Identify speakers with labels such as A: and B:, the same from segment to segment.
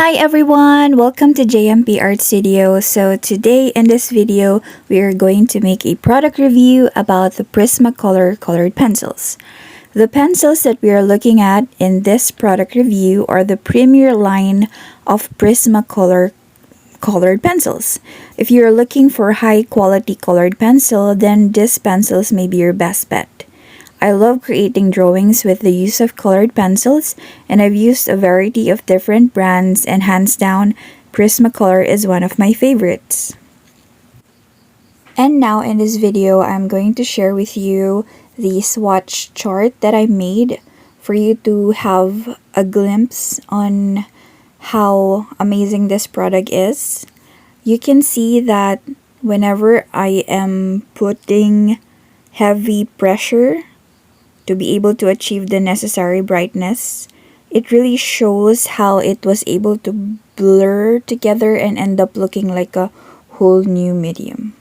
A: Hi everyone, welcome to JMP Art Studio. So today in this video, we are going to make a product review about the Prismacolor colored pencils. The pencils that we are looking at in this product review are the premier line of Prismacolor colored pencils. If you're looking for high quality colored pencil, then these pencils may be your best bet. I love creating drawings with the use of colored pencils, and I've used a variety of different brands, and hands down, Prismacolor is one of my favorites. And now in this video, I'm going to share with you the swatch chart that I made for you to have a glimpse on how amazing this product is. You can see that whenever I am putting heavy pressure to be able to achieve the necessary brightness, it really shows how it was able to blur together and end up looking like a whole new medium.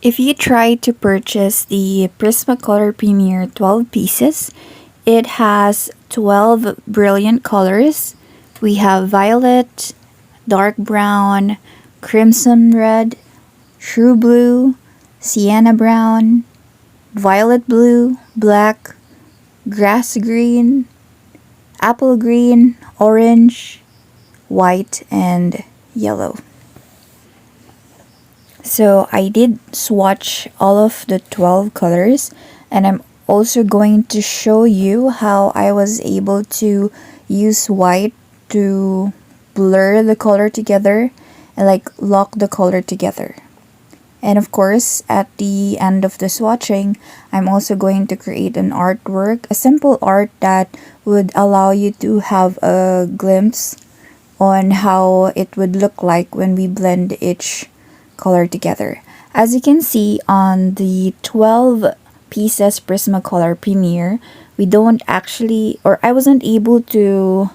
A: If you try to purchase the Prismacolor Premier 12 pieces, it has 12 brilliant colors. We have violet, dark brown, crimson red, true blue, sienna brown, violet blue, black, grass green, apple green, orange, white, and yellow. So I did swatch all of the 12 colors, and I'm also going to show you how I was able to use white to blur the color together and lock the color together. And of course, at the end of the swatching, I'm also going to create an artwork, a simple art that would allow you to have a glimpse on how it would look like when we blend each color together. As you can see on the 12 pieces Prismacolor Premier, we don't actually, or I wasn't able to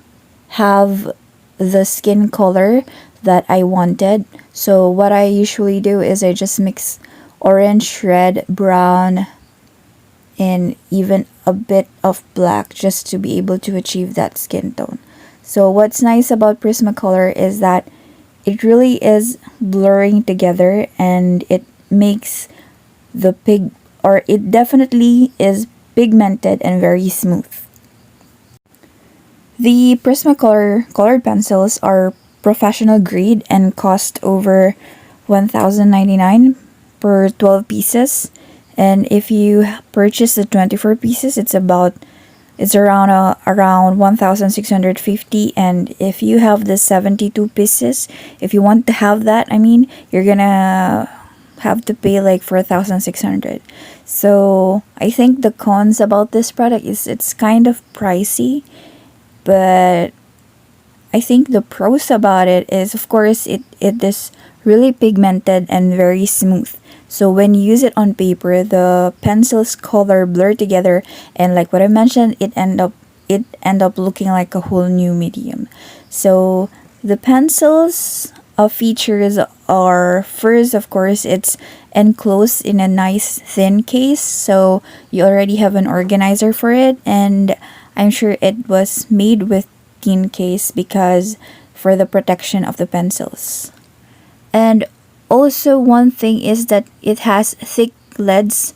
A: have the skin color that I wanted. So what I usually do is I just mix orange, red, brown, and even a bit of black just to be able to achieve that skin tone. So what's nice about Prismacolor is that it really is blurring together, and it makes it definitely is pigmented and very smooth. The Prismacolor colored pencils are professional grade and cost over $1,099 per 12 pieces, and if you purchase the 24 pieces, it's around 1,650. And if you have the 72 pieces, if you want to have that, you're gonna have to pay like 4,600. So I think the cons about this product is it's kind of pricey, but I think the pros about it is, of course, it is really pigmented and very smooth. So when you use it on paper, the pencil's color blur together, and like what I mentioned, it end up looking like a whole new medium. So the pencil's features are, first, of course, it's enclosed in a nice thin case, so you already have an organizer for it, and I'm sure it was made with thin case because for the protection of the pencils. And also one thing is that it has thick leads,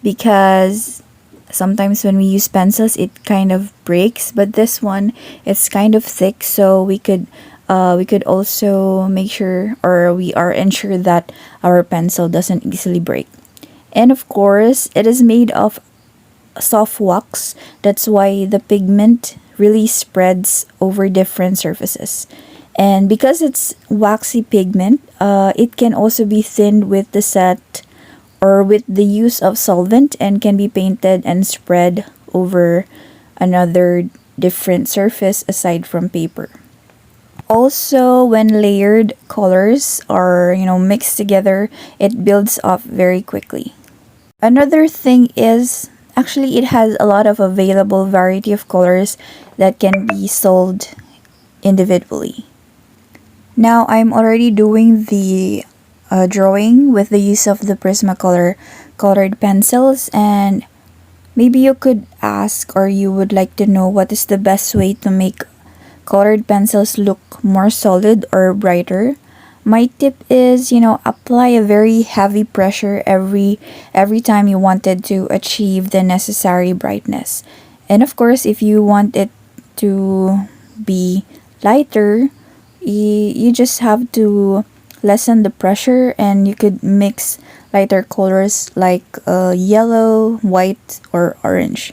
A: because sometimes when we use pencils it kind of breaks, but this one, it's kind of thick, so we could also make sure, or we are ensured that our pencil doesn't easily break. And of course, it is made of soft wax. That's why the pigment really spreads over different surfaces. And because it's waxy pigment, it can also be thinned with the set or with the use of solvent, and can be painted and spread over another different surface aside from paper. Also, when layered colors are mixed together, it builds up very quickly. Another thing is, actually, it has a lot of available variety of colors that can be sold individually. Now I'm already doing the drawing with the use of the Prismacolor colored pencils, and maybe you could ask, or you would like to know, what is the best way to make colored pencils look more solid or brighter, my tip is, apply a very heavy pressure every time you wanted to achieve the necessary brightness. And of course, if you want it to be lighter, you just have to lessen the pressure, and you could mix lighter colors like yellow, white, or orange.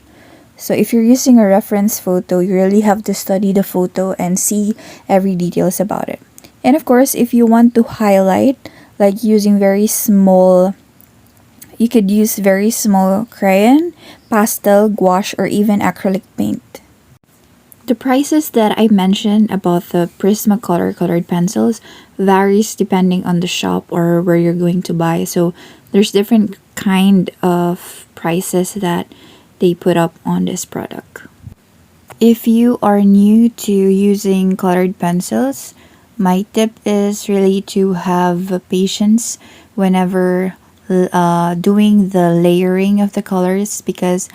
A: So if you're using a reference photo, you really have to study the photo and see every details about it. And of course, if you want to highlight, like using very small, you could use very small crayon, pastel, gouache, or even acrylic paint. The prices that I mentioned about the Prismacolor colored pencils varies depending on the shop or where you're going to buy. So there's different kind of prices that they put up on this product. If you are new to using colored pencils, my tip is really to have patience whenever doing the layering of the colors, because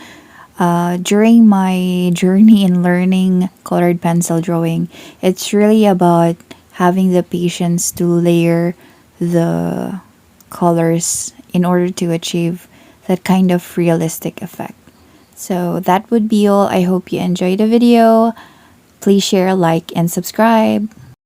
A: during my journey in learning colored pencil drawing, it's really about having the patience to layer the colors in order to achieve that kind of realistic effect. So that would be all. I hope you enjoyed the video. Please share, like, and subscribe.